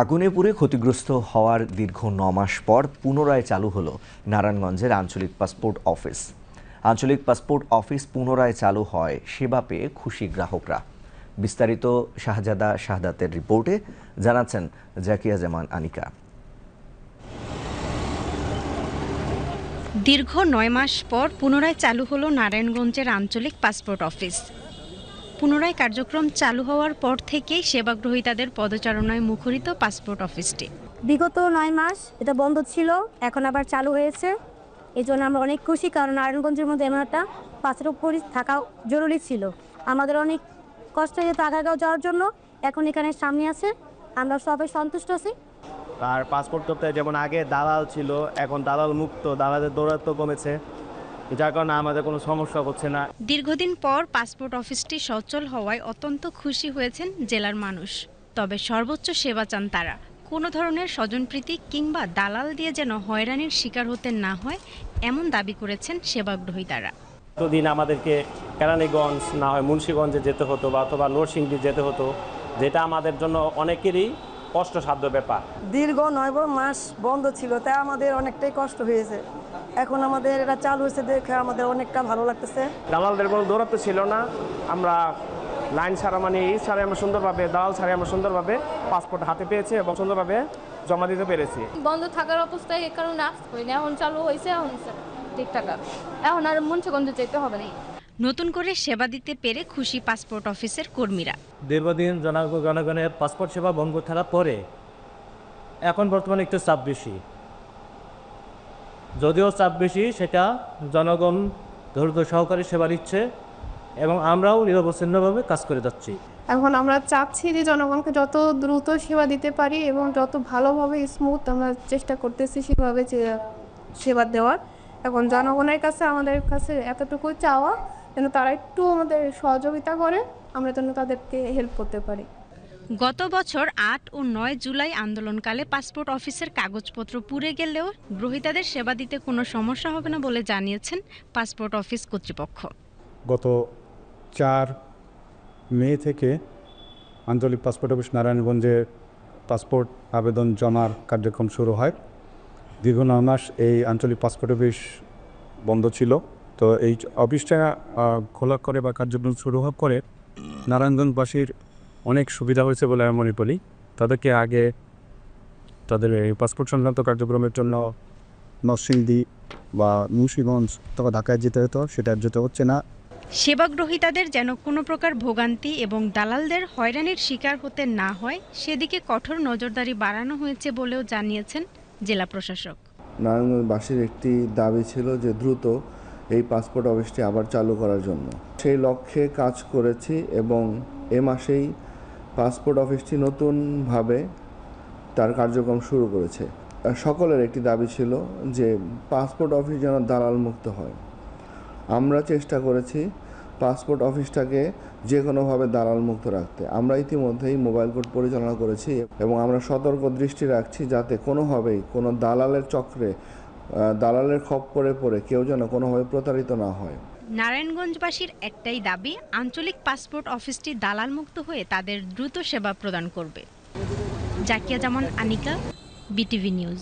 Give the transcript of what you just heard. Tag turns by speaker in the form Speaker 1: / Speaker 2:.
Speaker 1: আগুনে পুড়ে ক্ষতিগ্রস্ত হওয়ার দীর্ঘ ৯ মাস পর পুনরায় চালু হলো নারায়ণগঞ্জের আঞ্চলিক পাসপোর্ট অফিস। আঞ্চলিক পাসপোর্ট অফিস পুনরায় চালু হয় সেবা পেয়ে খুশি গ্রাহকরা। বিস্তারিত শাহজাদা শাহাদাতের রিপোর্টে জানাচ্ছেন জাকিয়া জামান আনিকা।
Speaker 2: দীর্ঘ ৯ মাস পর পুনরায় চালু হলো নারায়ণগঞ্জের আঞ্চলিক পাসপোর্ট অফিস। পুনরায় কার্যক্রম চালু হওয়ার পর থেকেই সেবাগ্রহীতাদের পদচারণায় মুখরিত পাসপোর্ট অফিসটি।
Speaker 3: বিগত ৯ মাস এটা বন্ধ ছিল, এখন আবার চালু হয়েছে। এই জন্য আমরা অনেক খুশি, কারণ নারায়ণগঞ্জের মধ্যে এমন একটা পাসপোর্ট অফিস থাকা জরুরি ছিল। আমাদের অনেক কষ্ট হয়েছে আগারগাঁও যাওয়ার জন্য, এখন এখানে সামনে আছে, আমরা সবাই সন্তুষ্ট আছি।
Speaker 4: আর পাসপোর্ট করতে যেমন আগে দালাল ছিল, এখন দালাল মুক্ত, দালালের দৌরাত্ম্য কমেছে, যার কারণে আমাদের কোনো সমস্যা হচ্ছে না।
Speaker 2: দীর্ঘদিন পর পাসপোর্ট অফিসটি সচল হওয়ায় অত্যন্ত খুশি হয়েছেন জেলার মানুষ। তবে সর্বোচ্চ সেবা চান তারা। কোনো ধরনের স্বজনপ্রীতি কিংবা দালাল দিয়ে যেন হয়রানির শিকার হতে না হয়, এমন দাবি করেছেন সেবাগ্রহীতারা।
Speaker 4: এতদিন আমাদেরকে কেরানীগঞ্জ না হয় মুন্সিগঞ্জে যেতে হতো বা অথবা নরসিংদী যেতে হতো, যেটা আমাদের জন্য অনেকেরই কষ্টসাধ্য ব্যাপার।
Speaker 5: দীর্ঘ ৯ মাস বন্ধ ছিল, তাই আমাদের অনেকটাই কষ্ট হয়েছে। এখন আমাদের এটা চালু হয়েছে দেখে আমাদের অনেকটা ভালো লাগতেছে।
Speaker 4: দালালদের কোনো দৌরাত্ম ছিল না, আমরা লাইন ছাড়া মানে এই ছাড়াই আমরা সুন্দরভাবে, দালাল ছাড়াই আমরা সুন্দরভাবে পাসপোর্ট হাতে পেয়েছি এবং সুন্দরভাবে জমা দিতে পেরেছি।
Speaker 6: বন্ধ থাকার অবস্থায় এই কারণে আসতে পারিনি, এখন চালু হয়েছে, এখন ঠিকঠাক এখন আর মুন্সিগঞ্জে যেতে হবে না।
Speaker 2: নতুন করে সেবা দিতে পেরে খুশি পাসপোর্ট অফিসের কর্মীরা।
Speaker 7: দীর্ঘদিন জনগণের পাসপোর্ট সেবা বন্ধ থাকার পরে এখন বর্তমানে একটু চাপ বেশি, যদিও চাপ বেশি, সেটা জনগণ ধৈর্য সহকারে সেবা দিচ্ছে এবং আমরাও নিরবচ্ছিন্নভাবে কাজ করে যাচ্ছি।
Speaker 8: এখন আমরা চাচ্ছি যে জনগণকে যত দ্রুত সেবা দিতে পারি এবং যত ভালোভাবে স্মুথ আমরা চেষ্টা করতেছি সেভাবে সেবা দেওয়ার। এখন জনগণের কাছে আমাদের কাছে এতটুকু চাওয়া যেন তারা একটু আমাদের সহযোগিতা করে, আমরা যেন তাদেরকে হেল্প করতে পারি।
Speaker 2: গত বছর ৮ ও ৯ জুলাই আন্দোলনকালে পাসপোর্ট অফিসের কাগজপত্র পুড়ে গেলেও গ্রহীতাদের সেবা দিতে কোনো সমস্যা হবে না বলে জানিয়েছেন পাসপোর্ট অফিস কর্তৃপক্ষ।
Speaker 9: গত ৪ মে থেকে আঞ্চলিক পাসপোর্ট অফিস নারায়ণগঞ্জে পাসপোর্ট আবেদন জমার কার্যক্রম শুরু হয়। দীর্ঘ ৯ মাস এই আঞ্চলিক পাসপোর্ট অফিস বন্ধ ছিল, তো এই অফিসটা খোলা করে বা কার্যক্রম শুরু হওয়ার পরে নারায়ণগঞ্জবাসীর অনেক সুবিধা হয়েছে বলে আমি মনে করি। তাদেরকে আগে তাদের এই পাসপোর্ট সংক্রান্ত কার্যক্রমের জন্য নরসিংদী বা মুন্সিগঞ্জ অথবা ঢাকায় যেতে হতো, সেটা যেতে হচ্ছে না।
Speaker 2: সেবাগ্রহীতাদের যেন কোনো প্রকার ভোগান্তি এবং দালালদের হয়রানির শিকার হতে না হয়, সেদিকে কঠোর নজরদারি বাড়ানো হয়েছে বলেও জানিয়েছেন জেলা প্রশাসক।
Speaker 10: নারায়ণগঞ্জবাসীর একটি দাবি ছিল যে দ্রুত এই পাসপোর্ট অফিসটি আবার চালু করার জন্য, সেই লক্ষ্যে কাজ করেছি এবং এ মাসেই পাসপোর্ট অফিসটি নতুনভাবে তার কার্যক্রম শুরু করেছে। সকলের একটি দাবি ছিল যে পাসপোর্ট অফিস যেন দালাল মুক্ত হয়। আমরা চেষ্টা করেছি পাসপোর্ট অফিসটাকে যে কোনোভাবে দালাল মুক্ত রাখতে। আমরা ইতিমধ্যেই মোবাইল কোর্ট পরিচালনা করেছি এবং আমরা সতর্ক দৃষ্টি রাখছি যাতে কোনোভাবেই কোনো দালালের চক্রে, দালালের খপ্পরে পড়ে কেউ যেন কোনোভাবে প্রতারিত না হয়।
Speaker 2: নারায়ণগঞ্জবাসীর একটাই দাবি, আঞ্চলিক পাসপোর্ট অফিসটি দালাল মুক্ত হয়ে তাদের দ্রুত সেবা প্রদান করবে। জাকিয়া জামান আনিকা, বিটিভি নিউজ।